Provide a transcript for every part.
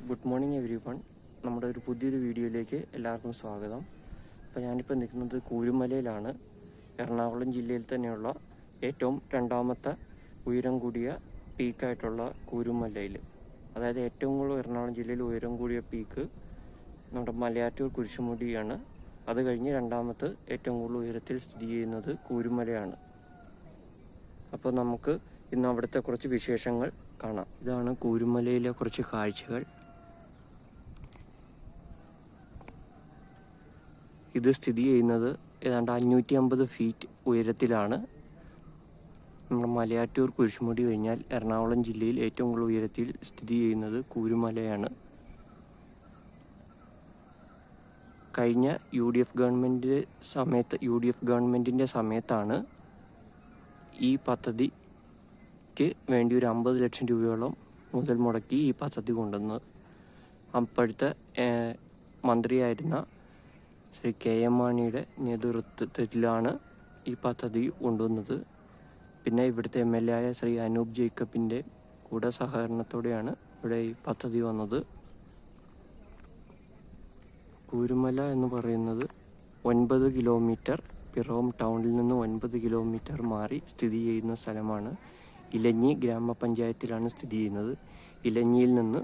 Good morning every one. നമ്മുടെ ഒരു പുതിയൊരു വീഡിയോയിലേക്ക് എല്ലാവർക്കും സ്വാഗതം. അപ്പോൾ ഞാനിപ്പോൾ നിൽക്കുന്നത് കൂരുമലയിലാണ്. എറണാകുളം ജില്ലയിൽ തന്നെയുള്ള ഏറ്റവും രണ്ടാമത്തെ ഉയരം കൂടിയ പീക്കായിട്ടുള്ള കൂരുമലയിൽ, അതായത് ഏറ്റവും കൂടുതൽ എറണാകുളം ജില്ലയിൽ ഉയരം കൂടിയ പീക്ക് നമ്മുടെ മലയാറ്റൂർ കുരിശുമുടിയാണ്. അത് കഴിഞ്ഞ് രണ്ടാമത്തെ ഏറ്റവും കൂടുതൽ ഉയരത്തിൽ സ്ഥിതി ചെയ്യുന്നത് കൂരുമലയാണ്. അപ്പോൾ നമുക്ക് ഇന്ന് അവിടുത്തെ കുറച്ച് വിശേഷങ്ങൾ കാണാം. ഇതാണ് കൂരുമലയിലെ കുറച്ച് കാഴ്ചകൾ. ഇത് സ്ഥിതി ചെയ്യുന്നത് ഏതാണ്ട് 550 ഫീറ്റ് ഉയരത്തിലാണ്. നമ്മുടെ മലയാറ്റൂർ കുരിശുമുടി കഴിഞ്ഞാൽ എറണാകുളം ജില്ലയിൽ ഏറ്റവും കൂടുതൽ ഉയരത്തിൽ സ്ഥിതി ചെയ്യുന്നത് കൂരുമലയാണ്. കഴിഞ്ഞ യു ഡി എഫ് ഗവൺമെൻറ്റിൻ്റെ സമയത്താണ് ഈ പദ്ധതിക്ക് വേണ്ടി ഒരു 50 ലക്ഷം രൂപയോളം മുതൽ മുടക്കി ഈ പദ്ധതി കൊണ്ടുവന്നത്. അപ്പോഴത്തെ മന്ത്രിയായിരുന്ന ശ്രീ KM മാണിയുടെ നേതൃത്വത്തിലാണ് ഈ പദ്ധതി കൊണ്ടുവന്നത്. പിന്നെ ഇവിടുത്തെ MLA ആയ ശ്രീ അനൂപ് ജേക്കബിൻ്റെ കൂടെ സഹകരണത്തോടെയാണ് ഇവിടെ ഈ പദ്ധതി വന്നത്. കൂരുമല എന്ന് പറയുന്നത് 9 കിലോമീറ്റർ പിറവം ടൗണിൽ നിന്ന് 9 കിലോമീറ്റർ മാറി സ്ഥിതി ചെയ്യുന്ന സ്ഥലമാണ്. ഇലഞ്ഞി ഗ്രാമപഞ്ചായത്തിലാണ് സ്ഥിതി ചെയ്യുന്നത്. ഇലഞ്ഞിയിൽ നിന്ന്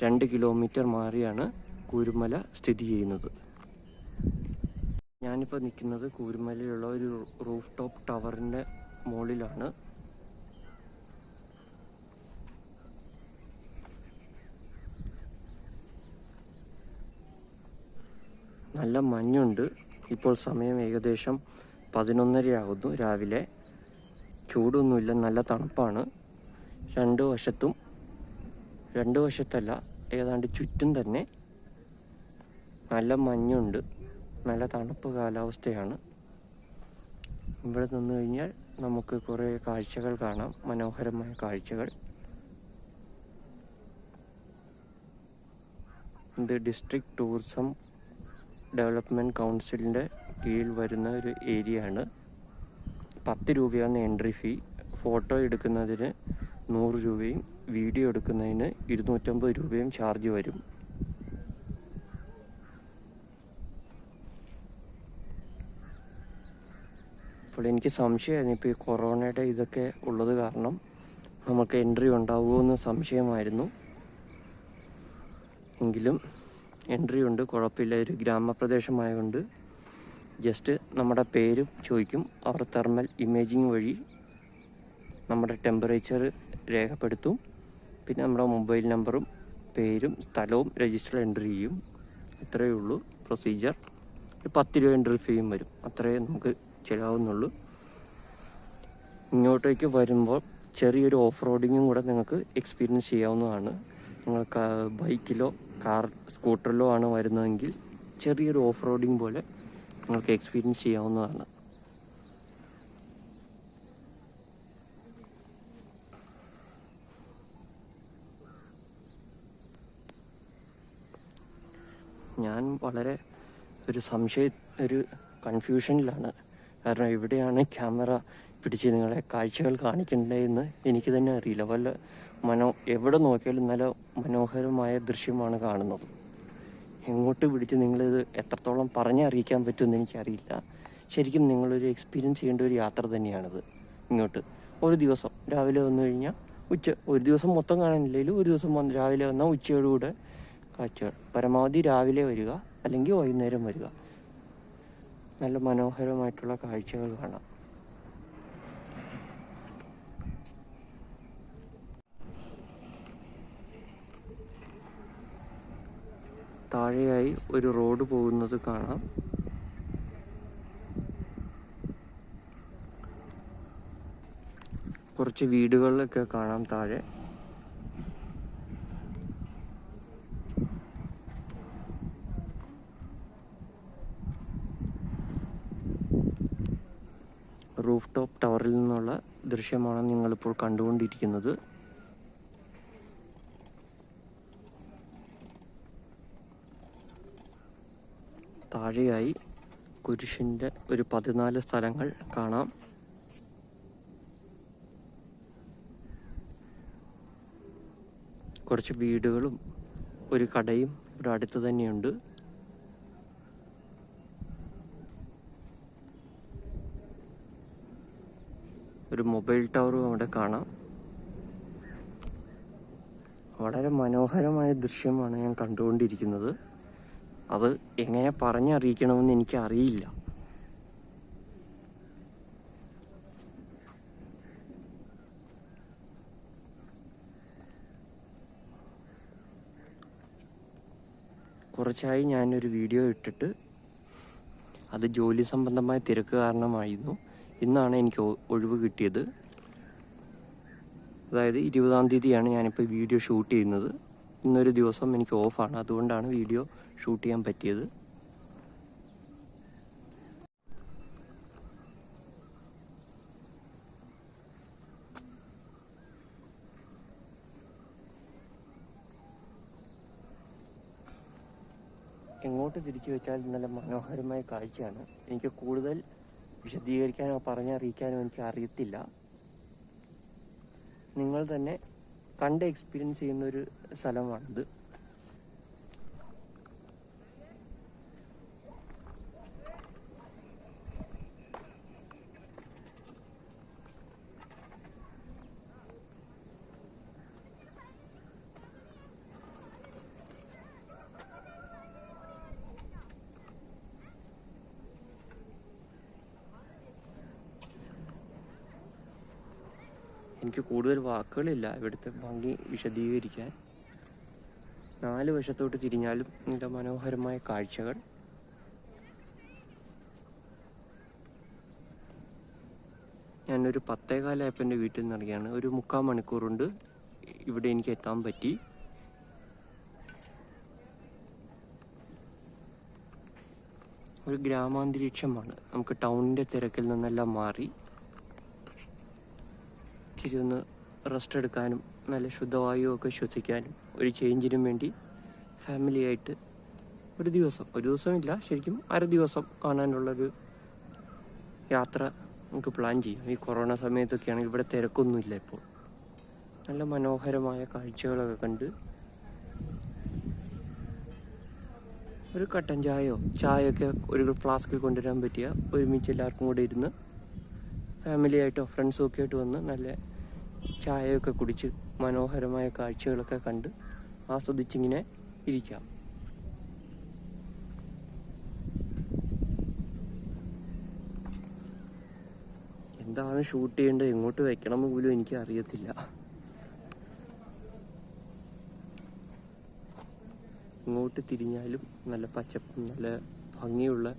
2 കിലോമീറ്റർ മാറിയാണ് കൂരുമല സ്ഥിതി ചെയ്യുന്നത്. ഞാനിപ്പോൾ നിൽക്കുന്നത് കൂരുമലയിലുള്ള ഒരു റൂഫ് ടോപ്പ് ടവറിൻ്റെ മുകളിലാണ്. നല്ല മഞ്ഞുണ്ട്. ഇപ്പോൾ സമയം ഏകദേശം 11:30 ആകുന്നു രാവിലെ. ചൂടൊന്നുമില്ല, നല്ല തണുപ്പാണ്. രണ്ട് വശത്തല്ല, ഏതാണ്ട് ചുറ്റും തന്നെ നല്ല മഞ്ഞുണ്ട്. നല്ല തണുപ്പ് കാലാവസ്ഥയാണ്. ഇവിടെ നിന്ന് കഴിഞ്ഞാൽ നമുക്ക് കുറേ കാഴ്ചകൾ കാണാം, മനോഹരമായ കാഴ്ചകൾ. ഇത് ഡിസ്ട്രിക്ട് ടൂറിസം ഡെവലപ്മെൻറ്റ് കൗൺസിലിൻ്റെ കീഴിൽ വരുന്ന ഒരു ഏരിയ ആണ്. 10 രൂപയാണ് എൻട്രി ഫീ. ഫോട്ടോ എടുക്കുന്നതിന് 100 രൂപയും വീഡിയോ എടുക്കുന്നതിന് 250 രൂപയും ചാർജ് വരും. അപ്പോൾ എനിക്ക് സംശയമായിരുന്നു, ഇപ്പോൾ ഈ കൊറോണയുടെ ഇതൊക്കെ ഉള്ളത് കാരണം നമുക്ക് എൻട്രി ഉണ്ടാവുമോ എന്ന് സംശയമായിരുന്നു. എങ്കിലും എൻട്രി ഉണ്ട്, കുഴപ്പമില്ല. ഒരു ഗ്രാമപ്രദേശമായതുകൊണ്ട് ജസ്റ്റ് നമ്മുടെ പേരും ചോദിക്കും. അവർ തെർമൽ ഇമേജിങ് വഴി നമ്മുടെ ടെമ്പറേച്ചർ രേഖപ്പെടുത്തും. പിന്നെ നമ്മുടെ മൊബൈൽ നമ്പറും പേരും സ്ഥലവും രജിസ്റ്റർ എൻട്രി ചെയ്യും. ഇത്രയേ ഉള്ളൂ പ്രൊസീജിയർ. 10 രൂപ എൻട്രി ഫീയും വരും. അത്രയേ നമുക്ക് ചിലവാകുന്നുള്ളൂ. ഇങ്ങോട്ടേക്ക് വരുമ്പോൾ ചെറിയൊരു ഓഫ് റോഡിങ്ങും കൂടെ നിങ്ങൾക്ക് എക്സ്പീരിയൻസ് ചെയ്യാവുന്നതാണ്. നിങ്ങൾക്ക് ബൈക്കിലോ സ്കൂട്ടറിലോ ആണ് വരുന്നതെങ്കിൽ ചെറിയൊരു ഓഫ് റോഡിങ് പോലെ നിങ്ങൾക്ക് എക്സ്പീരിയൻസ് ചെയ്യാവുന്നതാണ്. ഞാൻ വളരെ ഒരു കൺഫ്യൂഷനിലാണ്. കാരണം എവിടെയാണ് ക്യാമറ പിടിച്ച് നിങ്ങളെ കാഴ്ചകൾ കാണിക്കേണ്ടതെന്ന് എനിക്ക് തന്നെ അറിയില്ല. എവിടെ നോക്കിയാലും നല്ല മനോഹരമായ ദൃശ്യമാണ് കാണുന്നത്. എങ്ങോട്ട് പിടിച്ച് നിങ്ങളിത് എത്രത്തോളം പറഞ്ഞറിയിക്കാൻ പറ്റുമെന്ന് എനിക്കറിയില്ല. ശരിക്കും നിങ്ങളൊരു എക്സ്പീരിയൻസ് ചെയ്യേണ്ട ഒരു യാത്ര തന്നെയാണിത്. ഇങ്ങോട്ട് ഒരു ദിവസം രാവിലെ വന്നു കഴിഞ്ഞാൽ ഒരു ദിവസം മൊത്തം കാണാനില്ലെങ്കിലും ഒരു ദിവസം രാവിലെ വന്നാൽ ഉച്ചയോടുകൂടെ കാഴ്ചകൾ. പരമാവധി രാവിലെ വരിക, അല്ലെങ്കിൽ വൈകുന്നേരം വരിക. നല്ല മനോഹരമായിട്ടുള്ള കാഴ്ചകൾ കാണാം. താഴെയായി ഒരു റോഡ് പോകുന്നത് കാണാം. കുറച്ച് വീടുകളിലൊക്കെ കാണാം താഴെ. റൂഫ് ടോപ്പ് ടവറിൽ നിന്നുള്ള ദൃശ്യമാണ് നിങ്ങളിപ്പോൾ കണ്ടുകൊണ്ടിരിക്കുന്നത്. താഴെയായി കുരിശിൻ്റെ ഒരു 14 സ്ഥലങ്ങൾ കാണാം. കുറച്ച് വീടുകളും ഒരു കടയും ഇവിടെ അടുത്ത് തന്നെയുണ്ട്. ഒരു മൊബൈൽ ടവറും അവിടെ കാണാം. വളരെ മനോഹരമായ ദൃശ്യമാണ് ഞാൻ കണ്ടുകൊണ്ടിരിക്കുന്നത്. അത് എങ്ങനെ പറഞ്ഞറിയിക്കണമെന്ന് എനിക്കറിയില്ല. കുറച്ചായി ഞാനൊരു വീഡിയോ ഇട്ടിട്ട്. അത് ജോലി സംബന്ധമായ തിരക്ക് കാരണമായിരുന്നു. ഇന്നാണ് എനിക്ക് ഒഴിവ് കിട്ടിയത്. അതായത് 20-ാം തീയതിയാണ് ഞാനിപ്പോൾ വീഡിയോ ഷൂട്ട് ചെയ്യുന്നത്. ഇന്നൊരു ദിവസം എനിക്ക് ഓഫാണ്. അതുകൊണ്ടാണ് വീഡിയോ ഷൂട്ട് ചെയ്യാൻ പറ്റിയത്. എങ്ങോട്ട് തിരിച്ചു വെച്ചാൽ നല്ല മനോഹരമായ കാഴ്ചയാണ്. എനിക്ക് കൂടുതൽ വിശദീകരിക്കാനോ പറഞ്ഞറിയിക്കാനോ എനിക്ക് അറിയത്തില്ല. നിങ്ങൾ തന്നെ കണ്ട് എക്സ്പീരിയൻസ് ചെയ്യുന്നൊരു സ്ഥലമാണിത്. എനിക്ക് കൂടുതൽ വാക്കുകളില്ല ഇവിടുത്തെ ഭംഗി വിശദീകരിക്കാൻ. 4 വശത്തോട്ട് തിരിഞ്ഞാലും നല്ല മനോഹരമായ കാഴ്ചകൾ. ഞാനൊരു 10:15 എൻ്റെ വീട്ടിൽ നിന്ന് ഇറങ്ങിയാണ്. ഒരു 3/4 മണിക്കൂർ കൊണ്ട് ഇവിടെ എനിക്ക് എത്താൻ പറ്റി. ഒരു ഗ്രാമാന്തരീക്ഷമാണ്. നമുക്ക് ടൗണിൻ്റെ തിരക്കിൽ നിന്നെല്ലാം മാറി ഇച്ചിരി ഒന്ന് റെസ്റ്റ് എടുക്കാനും നല്ല ശുദ്ധവായുവൊക്കെ ശ്വസിക്കാനും ഒരു ചേഞ്ചിനും വേണ്ടി ഫാമിലിയായിട്ട് ഒരു ദിവസമില്ല, ശരിക്കും അര ദിവസം കാണാനുള്ളൊരു യാത്ര നമുക്ക് പ്ലാൻ ചെയ്യാം. ഈ കൊറോണ സമയത്തൊക്കെയാണെങ്കിൽ ഇവിടെ തിരക്കൊന്നുമില്ല. ഇപ്പോൾ നല്ല മനോഹരമായ കാഴ്ചകളൊക്കെ കണ്ട് ഒരു കട്ടൻ ചായയൊക്കെ ഒരു ഫ്ലാസ്കിൽ കൊണ്ടുവരാൻ പറ്റിയ ഒരുമിച്ച് എല്ലാവർക്കും കൂടെ ഇരുന്ന് ഫാമിലിയായിട്ടോ ഫ്രണ്ട്സും ഒക്കെ ആയിട്ട് വന്ന് നല്ല ചായയൊക്കെ കുടിച്ച് മനോഹരമായ കാഴ്ചകളൊക്കെ കണ്ട് ആസ്വദിച്ചിങ്ങനെ ഇരിക്കാം. എന്താണ് ഷൂട്ട് ചെയ്യേണ്ടത്, എങ്ങോട്ട് വെക്കണമെന്ന് പോലും എനിക്ക് അറിയത്തില്ല. ഇങ്ങോട്ട് തിരിഞ്ഞാലും നല്ല പച്ചപ്പും നല്ല ഭംഗിയുള്ള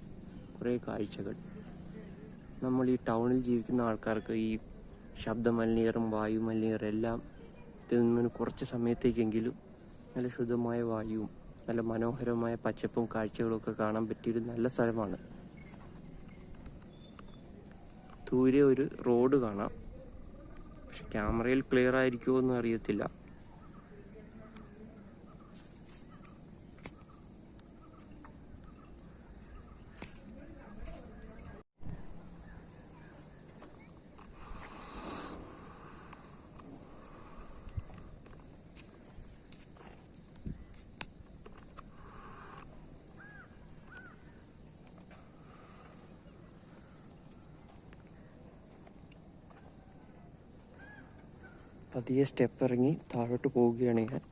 കുറേ കാഴ്ചകൾ. നമ്മൾ ഈ ടൗണിൽ ജീവിക്കുന്ന ആൾക്കാർക്ക് ഈ ശബ്ദമലിനീകരണം, വായുമലിനീകരണം എല്ലാം ഇതിൽ നിന്ന് കുറച്ച് സമയത്തേക്കെങ്കിലും നല്ല ശുദ്ധമായ വായുവും നല്ല മനോഹരമായ പച്ചപ്പും കാഴ്ചകളും ഒക്കെ കാണാൻ പറ്റിയൊരു നല്ല സ്ഥലമാണ്. ദൂരെ ഒരു റോഡ് കാണാം. പക്ഷെ ക്യാമറയിൽ ക്ലിയർ ആയിരിക്കുമോ എന്ന് അറിയത്തില്ല. പതിയെ സ്റ്റെപ്പ് ഇറങ്ങി താഴോട്ട് പോവുകയാണ് ഞാൻ.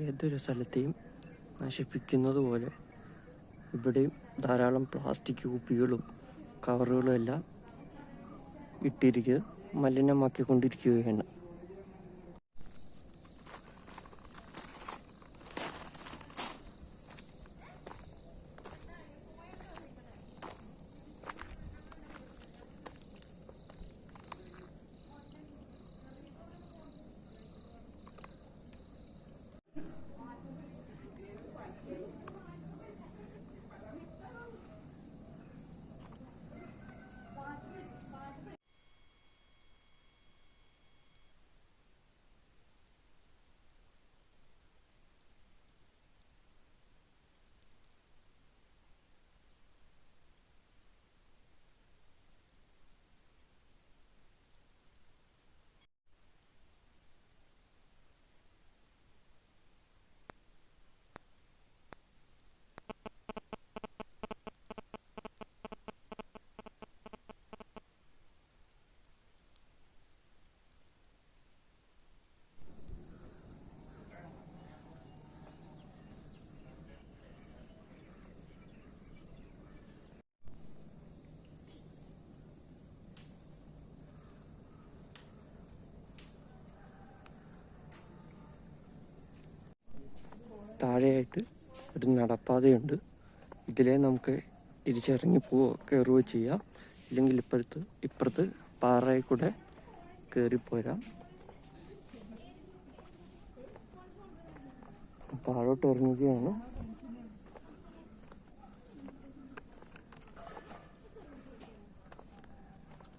ഏതൊരു സ്ഥലത്തെയും നശിപ്പിക്കുന്നത് പോലെ ഇവിടെയും ധാരാളം പ്ലാസ്റ്റിക് കുപ്പികളും കവറുകളും എല്ലാം ഇട്ടിരിക്കുക മലിനമാക്കിക്കൊണ്ടിരിക്കുകയാണ്. താഴെയായിട്ട് ഒരു നടപ്പാതയുണ്ട്. ഇതിലേ നമുക്ക് തിരിച്ചിറങ്ങി കയറുകയോ ചെയ്യാം, ഇല്ലെങ്കിൽ ഇപ്പുറത്ത് പാറയിൽ കൂടെ കയറിപ്പോരാം. താഴോട്ട് ഇറങ്ങുകയാണ്.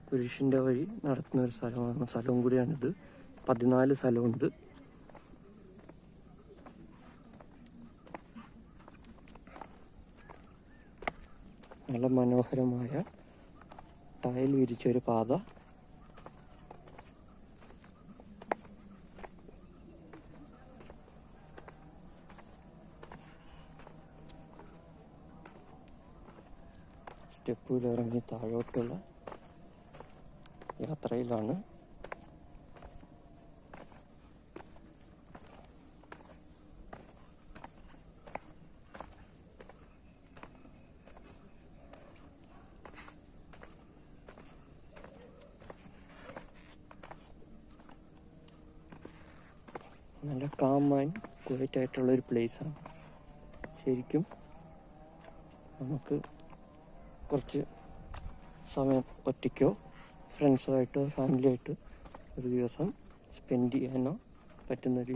കുരിശിൻ്റെ വഴി നടത്തുന്ന ഒരു സ്ഥലവും കൂടിയാണിത്. 14 സ്ഥലമുണ്ട്. നല്ല മനോഹരമായ ടൈൽ വിരിച്ചൊരു പാത. സ്റ്റെപ്പിലിറങ്ങി താഴോട്ടുള്ള യാത്രയിലാണ്. നല്ല കാം ആൻഡ് ക്വയറ്റ് ആയിട്ടുള്ളൊരു പ്ലേസാണ്. ശരിക്കും നമുക്ക് കുറച്ച് സമയം ഒറ്റയ്ക്കോ ഫ്രണ്ട്സുമായിട്ടോ ഫാമിലിയായിട്ടോ ഒരു ദിവസം സ്പെൻഡ് ചെയ്യാനോ പറ്റുന്നൊരു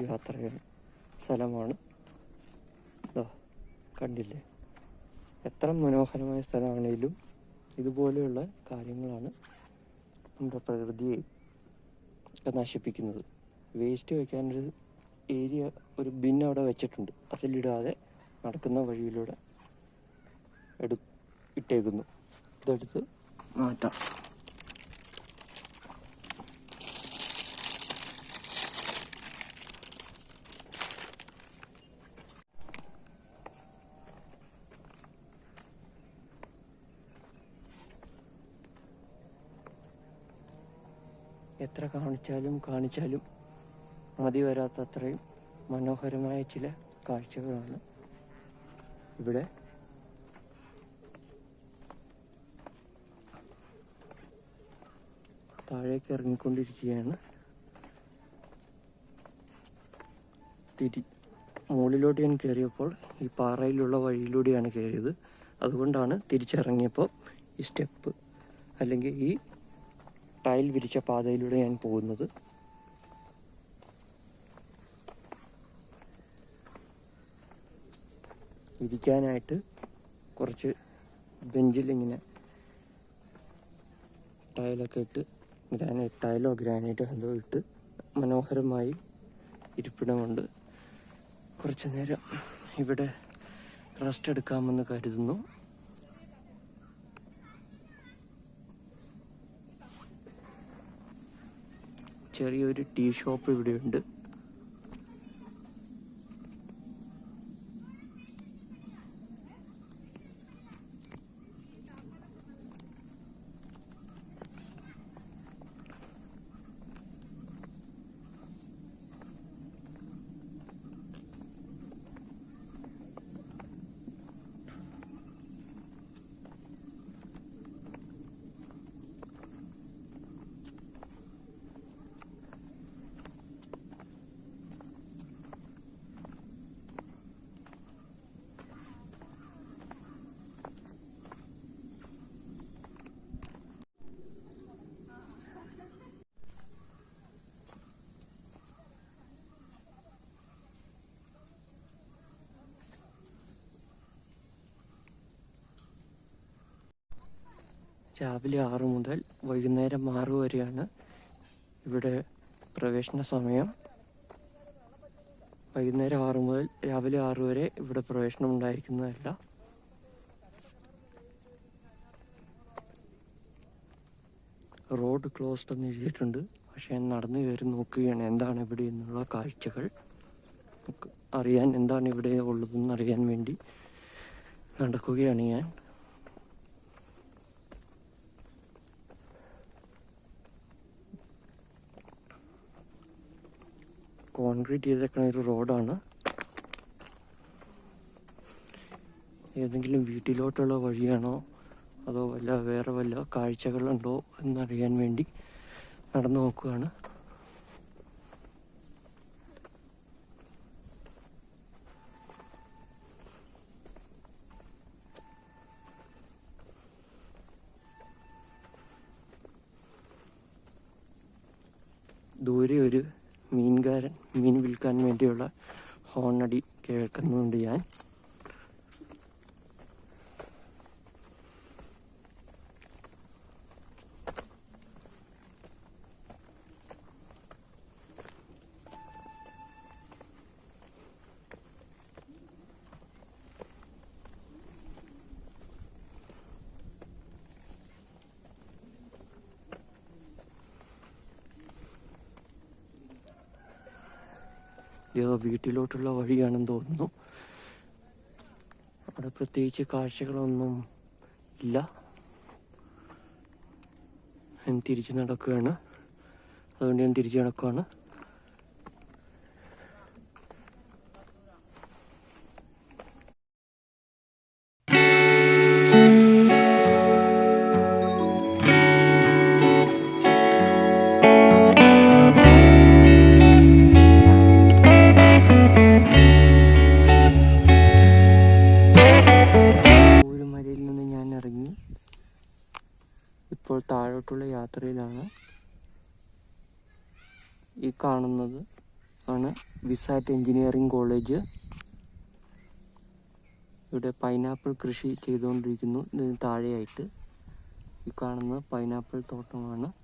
സ്ഥലമാണ്. ഇതാ കണ്ടില്ലേ, എത്ര മനോഹരമായ സ്ഥലമാണെങ്കിലും ഇതുപോലെയുള്ള കാര്യങ്ങളാണ് നമ്മുടെ പ്രകൃതിയെ ഒക്കെ നശിപ്പിക്കുന്നത്. വേസ്റ്റ് വയ്ക്കാനൊരു ഏരിയ, ഒരു ബിൻ അവിടെ വെച്ചിട്ടുണ്ട്. അതിലിടാതെ നടക്കുന്ന വഴിയിലൂടെ ഇട്ടേക്കുന്നു. ഇതെടുത്ത് മാറ്റാം. എത്ര കാണിച്ചാലും മതി വരാത്തത്രയും മനോഹരമായ ചില കാഴ്ചകളാണ് ഇവിടെ. താഴേക്ക് ഇറങ്ങിക്കൊണ്ടിരിക്കുകയാണ്. മുകളിലോട്ട് ഞാൻ കയറിയപ്പോൾ ഈ പാറയിലുള്ള വഴിയിലൂടെയാണ് കയറിയത്. അതുകൊണ്ടാണ് തിരിച്ചിറങ്ങിയപ്പോൾ ഈ സ്റ്റെപ്പ് അല്ലെങ്കിൽ ഈ ടൈൽ വിരിച്ച പാതയിലൂടെ ഞാൻ പോകുന്നത്. ഇരിക്കാനായിട്ട് കുറച്ച് ബെഞ്ചിലിങ്ങനെ ടൈലൊക്കെ ഇട്ട്, ഗ്രാനൈറ്റ് എന്തോ ഇട്ട് മനോഹരമായി ഇരിപ്പിടമുണ്ട്. കുറച്ച് നേരം ഇവിടെ റെസ്റ്റ് എടുക്കാമെന്ന് കരുതുന്നു. ചെറിയൊരു ടീ ഷോപ്പ് ഇവിടെയുണ്ട്. രാവിലെ 6 മുതൽ വൈകുന്നേരം 6 വരെയാണ് ഇവിടെ പ്രവേശന സമയം. വൈകുന്നേരം 6 മുതൽ രാവിലെ 6 വരെ ഇവിടെ പ്രവേശനം ഉണ്ടായിരിക്കുന്നതല്ല. റോഡ് ക്ലോസ്ഡ് എന്ന് എഴുതിയിട്ടുണ്ട്. പക്ഷെ നടന്നു കയറി നോക്കുകയാണ് എന്താണ് ഇവിടെ എന്നുള്ള കാഴ്ചകൾ അറിയാൻ, എന്താണ് ഇവിടെ ഉള്ളതെന്ന് അറിയാൻ വേണ്ടി നടക്കുകയാണ് ഞാൻ. കോൺക്രീറ്റ് ചെയ്തേക്കുന്ന ഒരു റോഡാണ്. ഏതെങ്കിലും വീട്ടിലോട്ടുള്ള വഴിയാണോ അതോ വേറെ വല്ല കാഴ്ചകളുണ്ടോ എന്നറിയാൻ വേണ്ടി നടന്നു നോക്കുകയാണ്. ദൂരെ ഒരു മീൻകാരൻ മീൻ വിൽക്കാൻ വേണ്ടിയുള്ള ഹോണടി കേൾക്കുന്നുണ്ട് ഞാൻ. ഇത് വീട്ടിലോട്ടുള്ള വഴിയാണെന്ന് തോന്നുന്നു. അവിടെ പ്രത്യേകിച്ച് കാഴ്ചകളൊന്നും ഇല്ല. ഞാൻ തിരിച്ച് നടക്കുകയാണ്. അതുകൊണ്ട് ഞാൻ തിരിച്ച് നടക്കുകയാണ്. ഇപ്പോൾ താഴോട്ടുള്ള യാത്രയിലാണ്. ഈ കാണുന്നത് ആണ് വിസാറ്റ് എഞ്ചിനീയറിംഗ് കോളേജ്. ഇവിടെ പൈനാപ്പിൾ കൃഷി ചെയ്തുകൊണ്ടിരിക്കുന്നു. ഇതിന് താഴെയായിട്ട് ഈ കാണുന്നത് പൈനാപ്പിൾ തോട്ടമാണ്.